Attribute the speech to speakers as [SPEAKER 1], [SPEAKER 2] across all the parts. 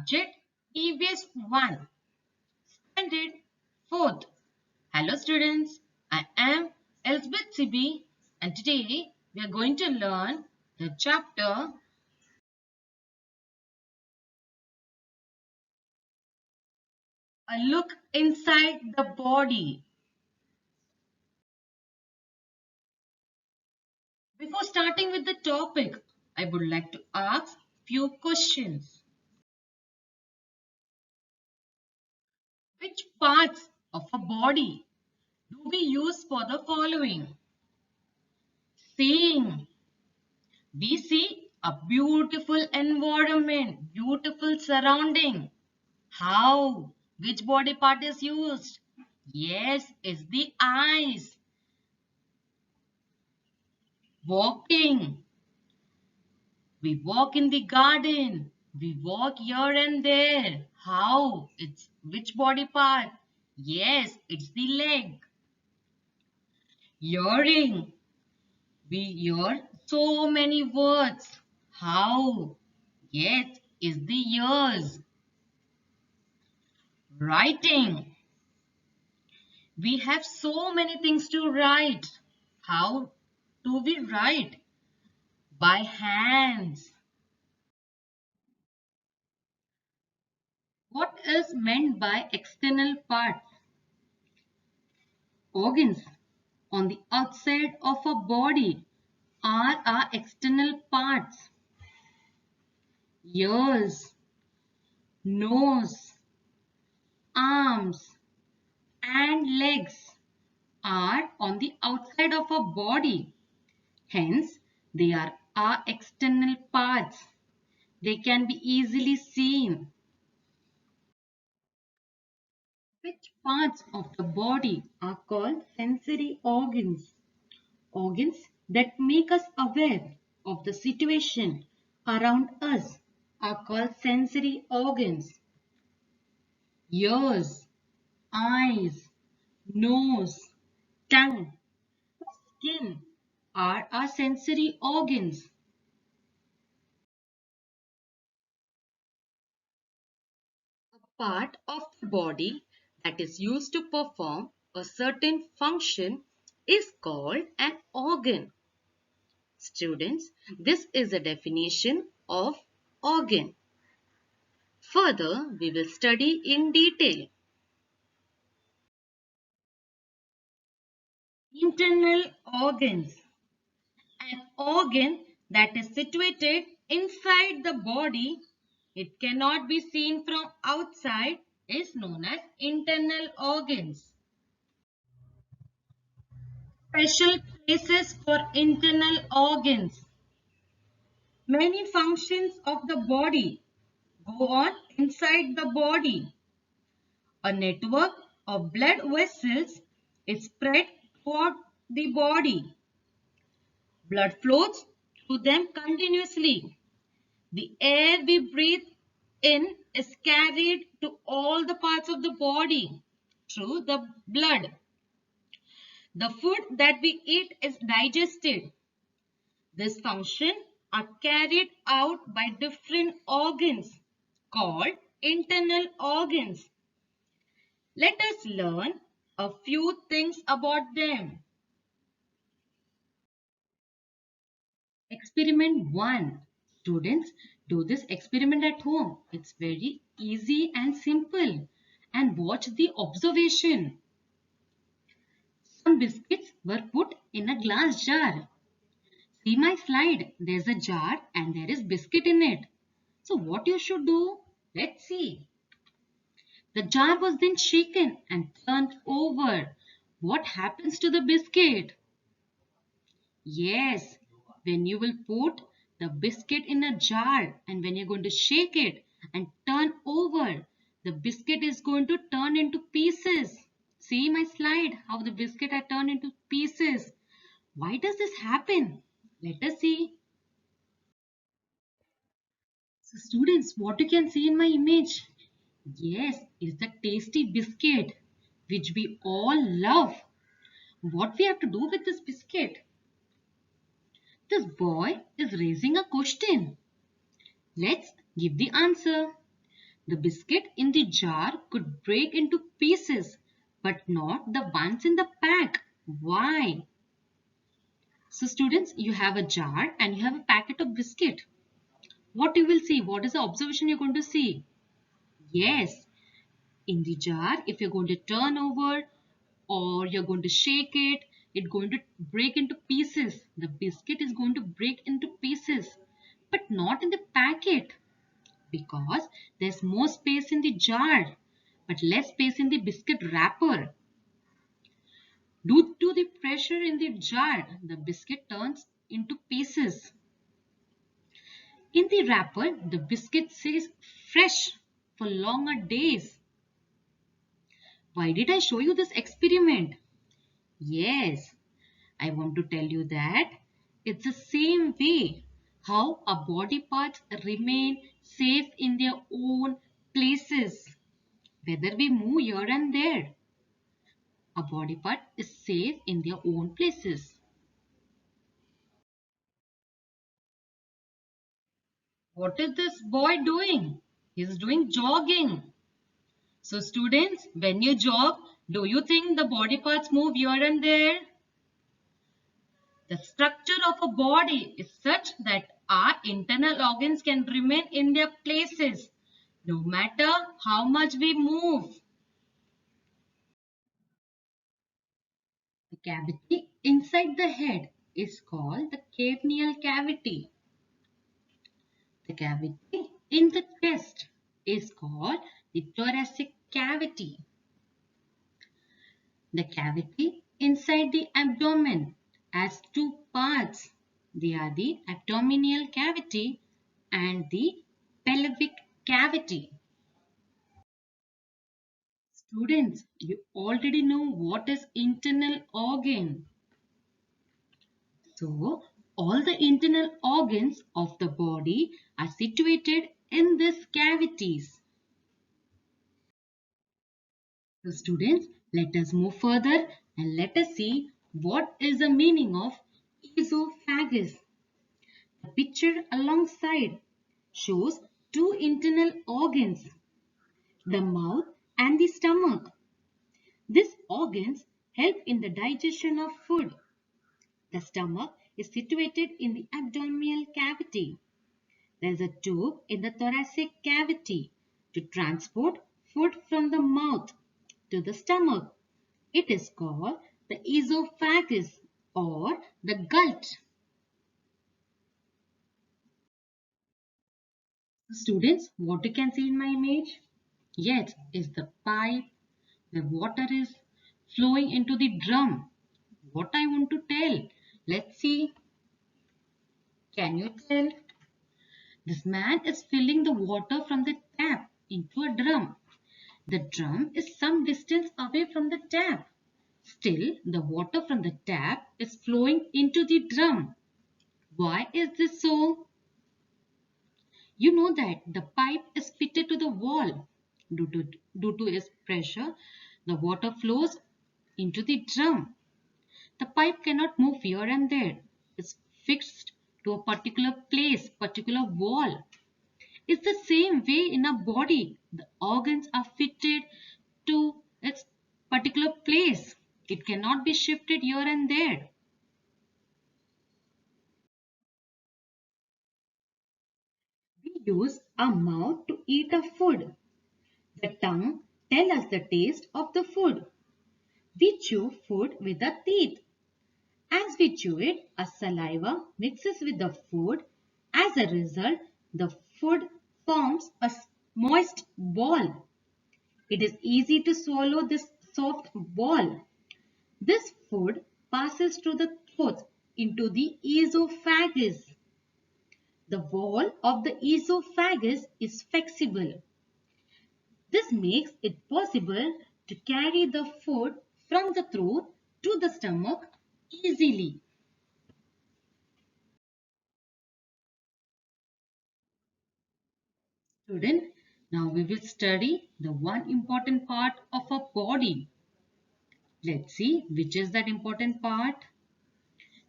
[SPEAKER 1] Subject EVS 1, Standard 4th. Hello students, I am Elizabeth Sibi and today we are going to learn the chapter A Look Inside the Body. Before starting with the topic, I would like to ask few questions. Which parts of a body do we use for the following? Seeing. We see a beautiful environment, beautiful surrounding. How? Which body part is used? Yes, it's the eyes. Walking. We walk in the garden. We walk here and there. How? It's which body part? Yes, it's the leg. Hearing. We hear so many words. How? Yes, it's the ears. Writing. We have so many things to write. How do we write? By hands. What is meant by external parts? Organs on the outside of a body are our external parts. Ears, nose, arms and legs are on the outside of a body. Hence, they are our external parts. They can be easily seen. Which parts of the body are called sensory organs? Organs that make us aware of the situation around us are called sensory organs. Ears, eyes, nose, tongue, skin are our sensory organs. A part of the body that is used to perform a certain function is called an organ. Students, this is a definition of organ. Further, we will study in detail. Internal organs. An organ that is situated inside the body, it cannot be seen from outside, is known as internal organs. Special places for internal organs. Many functions of the body go on inside the body. A network of blood vessels is spread throughout the body. Blood flows through them continuously. The air we breathe in is carried to all the parts of the body through the blood. The food that we eat is digested. This function are carried out by different organs called internal organs. Let us learn a few things about them. Experiment 1. Students, do this experiment at home. It's very easy and simple. And watch the observation. Some biscuits were put in a glass jar. See my slide. There's a jar and there is biscuit in it. So what you should do? Let's see. The jar was then shaken and turned over. What happens to the biscuit? Yes, when you will put the biscuit in a jar and when you're going to shake it and turn over, the biscuit is going to turn into pieces. See my slide, how the biscuit are turned into pieces. Why does this happen? Let us see. So students, what you can see in my image? Yes, is the tasty biscuit which we all love. What we have to do with this biscuit? This boy is raising a question. Let's give the answer. The biscuit in the jar could break into pieces, but not the ones in the pack. Why? So students, you have a jar and you have a packet of biscuit. What you will see? What is the observation you're going to see? Yes, in the jar, if you're going to turn over or you're going to shake it, it's going to break into pieces. The biscuit is going to break into pieces, but not in the packet because there's more space in the jar, but less space in the biscuit wrapper. Due to the pressure in the jar, the biscuit turns into pieces. In the wrapper, the biscuit stays fresh for longer days. Why did I show you this experiment? Yes, I want to tell you that it's the same way how our body parts remain safe in their own places. Whether we move here and there, a body part is safe in their own places. What is this boy doing? He's doing jogging. So students, when you jog, do you think the body parts move here and there? The structure of a body is such that our internal organs can remain in their places no matter how much we move. The cavity inside the head is called the cranial cavity. The cavity in the chest is called the thoracic cavity. The cavity inside the abdomen has two parts. They are the abdominal cavity and the pelvic cavity. Students, you already know what is internal organ. So, all the internal organs of the body are situated in these cavities. So students, let us move further and let us see what is the meaning of esophagus. The picture alongside shows two internal organs, the mouth and the stomach. These organs help in the digestion of food. The stomach is situated in the abdominal cavity. There is a tube in the thoracic cavity to transport food from the mouth to the stomach. It is called the esophagus or the gullet. Students, what you can see in my image? Yes, is the pipe where water is flowing into the drum. What I want to tell? Let's see. Can you tell? This man is filling the water from the tap into a drum. The drum is some distance away from the tap. Still, the water from the tap is flowing into the drum. Why is this so? You know that the pipe is fitted to the wall. Due to its pressure, the water flows into the drum. The pipe cannot move here and there. It's fixed to a particular place, particular wall. It's the same way in our body. The organs are fitted to its particular place. It cannot be shifted here and there. We use our mouth to eat our food. The tongue tells us the taste of the food. We chew food with our teeth. As we chew it, our saliva mixes with the food. As a result, the food forms a moist ball. It is easy to swallow this soft ball. This food passes through the throat into the esophagus. The wall of the esophagus is flexible. This makes it possible to carry the food from the throat to the stomach easily. Student, now we will study the one important part of our body. Let's see which is that important part.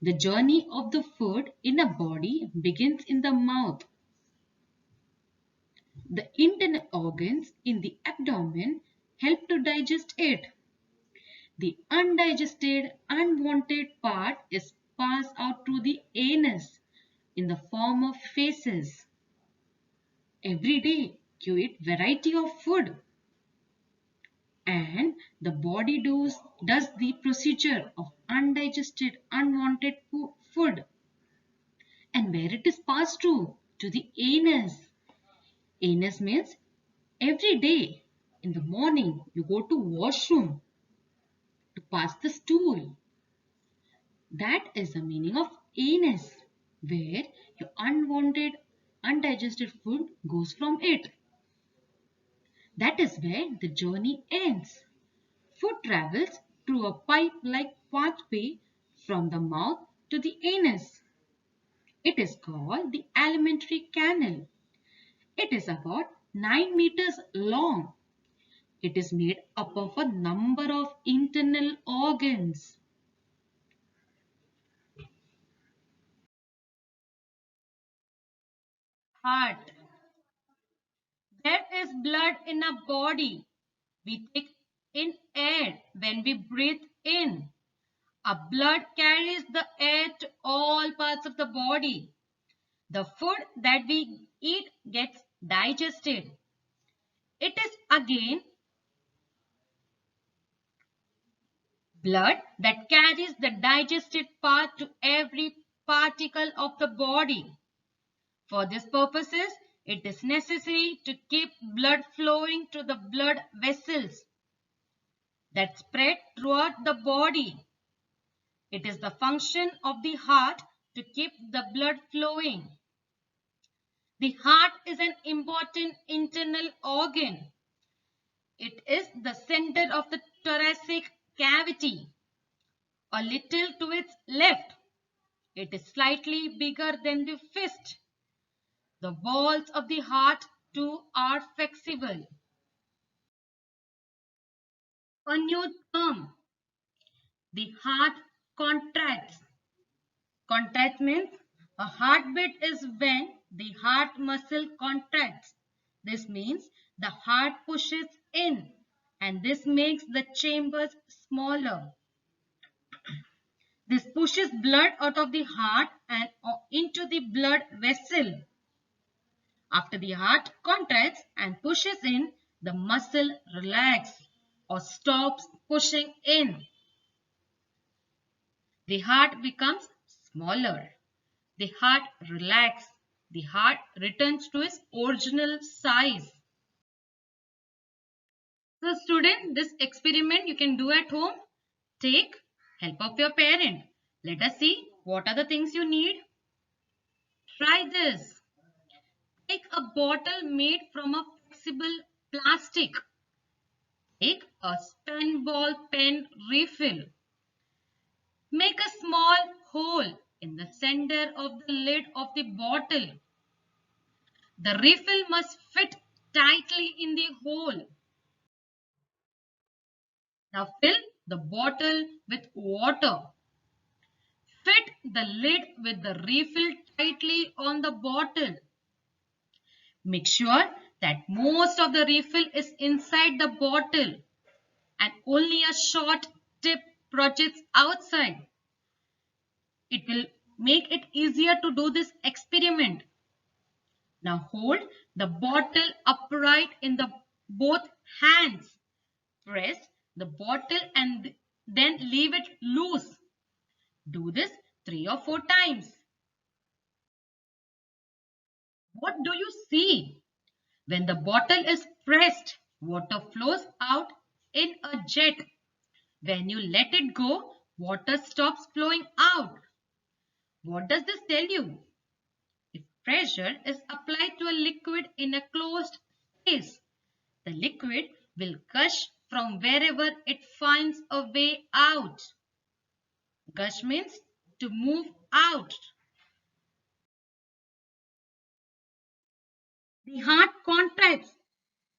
[SPEAKER 1] The journey of the food in a body begins in the mouth. The internal organs in the abdomen help to digest it. The undigested, unwanted part is passed out through the anus in the form of feces. Every day you eat variety of food and the body does the procedure of undigested, unwanted food. And where it is passed through? To the anus. Anus means every day in the morning you go to washroom to pass the stool. That is the meaning of anus, where your unwanted, undigested food goes from it. That is where the journey ends. Food travels through a pipe-like pathway from the mouth to the anus. It is called the alimentary canal. It is about 9 meters long. It is made up of a number of internal organs. Heart. There is blood in our body. We take in air when we breathe in. Our blood carries the air to all parts of the body. The food that we eat gets digested. It is again blood that carries the digested part to every particle of the body. For these purposes, it is necessary to keep blood flowing to the blood vessels that spread throughout the body. It is the function of the heart to keep the blood flowing. The heart is an important internal organ. It is the center of the thoracic cavity. A little to its left, it is slightly bigger than the fist. The walls of the heart too are flexible. A new term, the heart contracts. Contract means a heartbeat is when the heart muscle contracts. This means the heart pushes in and this makes the chambers smaller. This pushes blood out of the heart and into the blood vessel. After the heart contracts and pushes in, the muscle relaxes or stops pushing in. The heart becomes smaller. The heart relaxes. The heart returns to its original size. So student, this experiment you can do at home. Take help of your parent. Let us see what are the things you need. Try this. Take a bottle made from a flexible plastic. Take a pen ball pen refill. Make a small hole in the center of the lid of the bottle. The refill must fit tightly in the hole. Now fill the bottle with water. Fit the lid with the refill tightly on the bottle. Make sure that most of the refill is inside the bottle and only a short tip projects outside. It will make it easier to do this experiment. Now hold the bottle upright in the both hands. Press the bottle and then leave it loose. Do this 3 or 4 times. What do you see? When the bottle is pressed, water flows out in a jet. When you let it go, water stops flowing out. What does this tell you? If pressure is applied to a liquid in a closed space, the liquid will gush from wherever it finds a way out. Gush means to move out. The heart contracts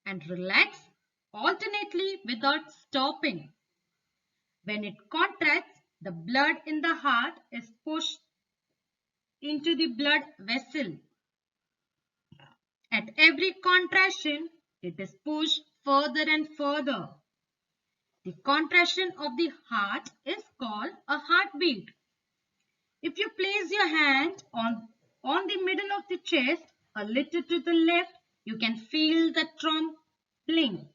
[SPEAKER 1] and relaxes alternately without stopping. When it contracts, the blood in the heart is pushed into the blood vessel At every contraction, it is pushed further and further. The contraction of the heart is called a heartbeat. If you place your hand on the middle of the chest, a little to the left, you can feel the trembling.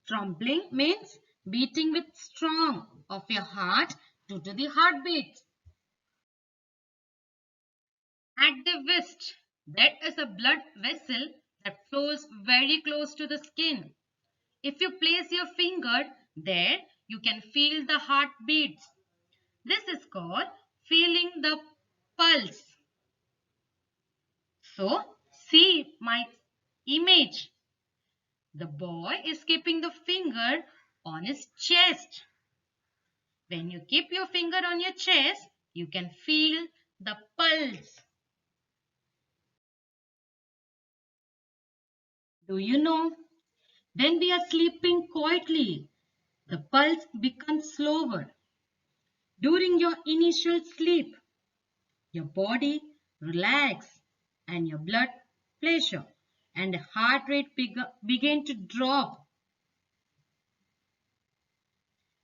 [SPEAKER 1] Trembling means beating with strong of your heart due to the heartbeat. At the wrist, there is a blood vessel that flows very close to the skin. If you place your finger there, you can feel the heartbeats. This is called feeling the pulse. So, see my image. The boy is keeping the finger on his chest. When you keep your finger on your chest, you can feel the pulse. Do you know? When we are sleeping quietly, the pulse becomes slower. During your initial sleep, your body relaxes and your blood pressure and heart rate begin to drop.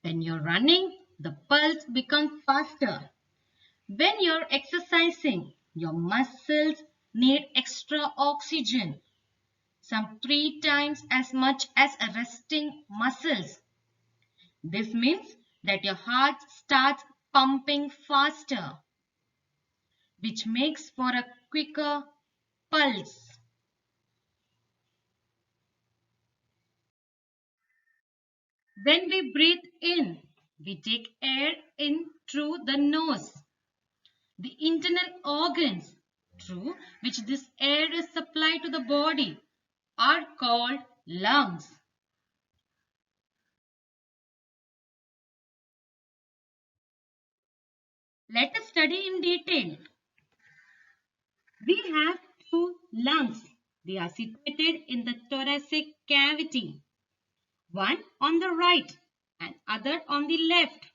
[SPEAKER 1] When you're running, the pulse becomes faster. When you're exercising, your muscles need extra oxygen, some 3 times as much as a resting muscles. This means that your heart starts pumping faster, which makes for a quicker pulse. When we breathe in, we take air in through the nose. The internal organs through which this air is supplied to the body are called lungs. Let us study in detail. We have two lungs. They are situated in the thoracic cavity. One on the right and other on the left.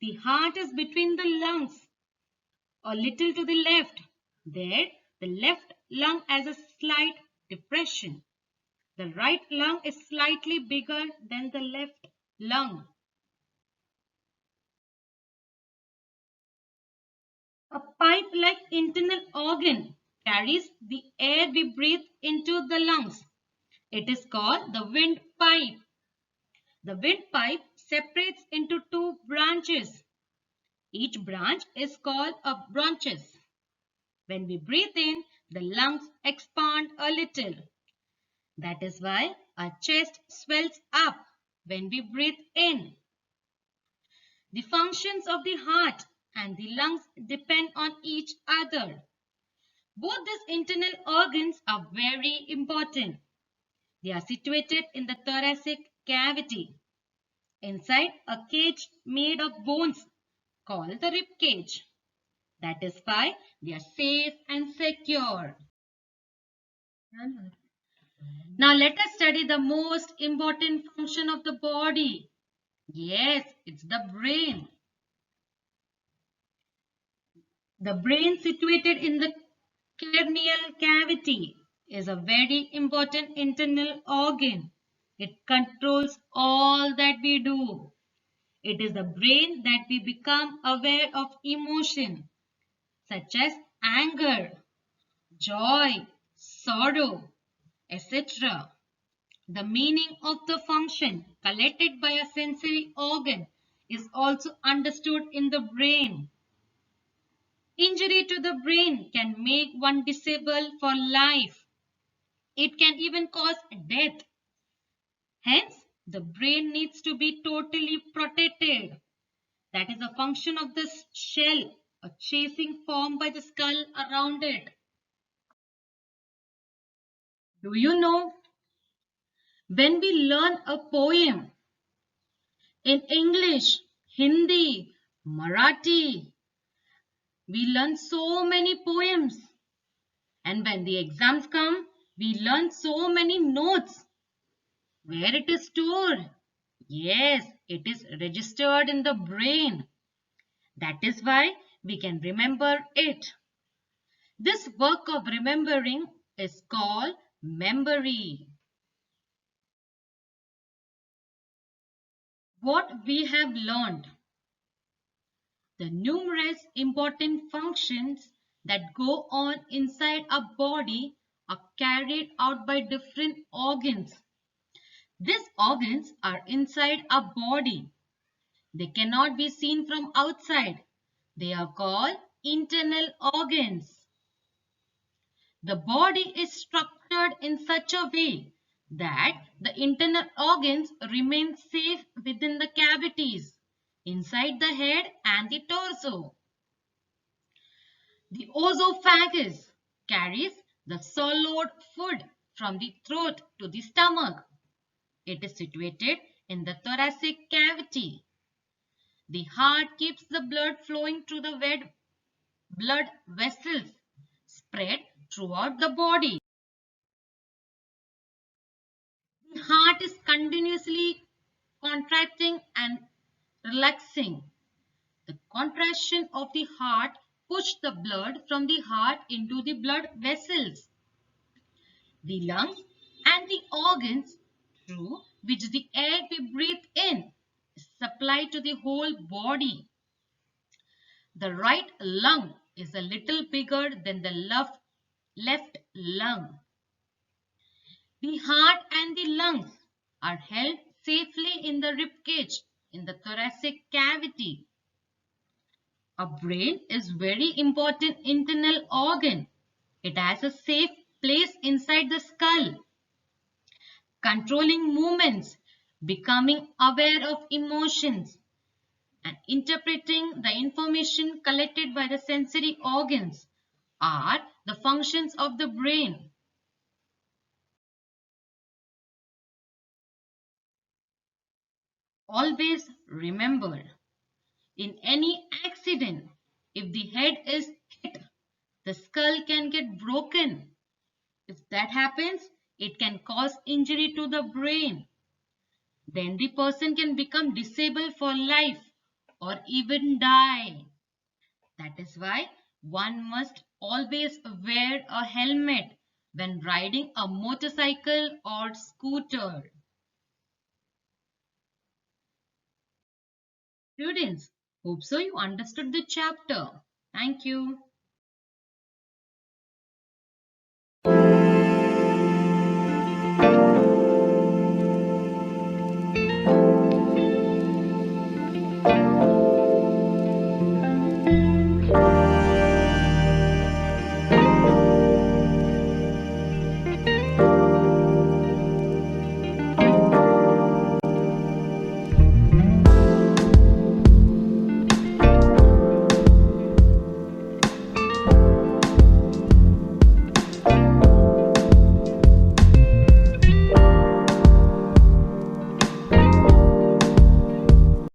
[SPEAKER 1] The heart is between the lungs, a little to the left. There, the left lung has a slight depression. The right lung is slightly bigger than the left lung. A pipe-like internal organ carries the air we breathe into the lungs. It is called the windpipe. The windpipe separates into two branches. Each branch is called a bronchus. When we breathe in, the lungs expand a little. That is why our chest swells up when we breathe in. The functions of the heart and the lungs depend on each other. Both these internal organs are very important. They are situated in the thoracic cavity, inside a cage made of bones called the rib cage. That is why they are safe and secure. Now let us study the most important function of the body. Yes, it's the brain. The brain situated in the cranial cavity is a very important internal organ. It controls all that we do. It is the brain that we become aware of emotion such as anger, joy, sorrow, etc. The meaning of the function collected by a sensory organ is also understood in the brain. Injury to the brain can make one disabled for life. It can even cause death. Hence, the brain needs to be totally protected. That is a function of the shell, a casing formed by the skull around it. Do you know, when we learn a poem in English, Hindi, Marathi, we learn so many poems. And when the exams come, we learn so many notes. Where it is stored? Yes, it is registered in the brain. That is why we can remember it. This work of remembering is called memory. What we have learned: the numerous important functions that go on inside a body are carried out by different organs. These organs are inside a body. They cannot be seen from outside. They are called internal organs. The body is structured in such a way that the internal organs remain safe within the cavities inside the head and the torso. The oesophagus carries the swallowed food from the throat to the stomach. It is situated in the thoracic cavity. The heart keeps the blood flowing through the blood vessels spread throughout the body. The heart is continuously contracting and relaxing. The contraction of the heart pushes the blood from the heart into the blood vessels. The lungs and the organs through which the air we breathe in is supplied to the whole body. The right lung is a little bigger than the left lung. The heart and the lungs are held safely in the rib cage in the thoracic cavity. A brain is very important internal organ. It has a safe place inside the skull, controlling movements, becoming aware of emotions, and interpreting the information collected by the sensory organs are the functions of the brain. Always remember, in any accident, if the head is hit, the skull can get broken. If that happens, it can cause injury to the brain. Then the person can become disabled for life or even die. That is why one must always wear a helmet when riding a motorcycle or scooter. Students, hope so you understood the chapter. Thank you.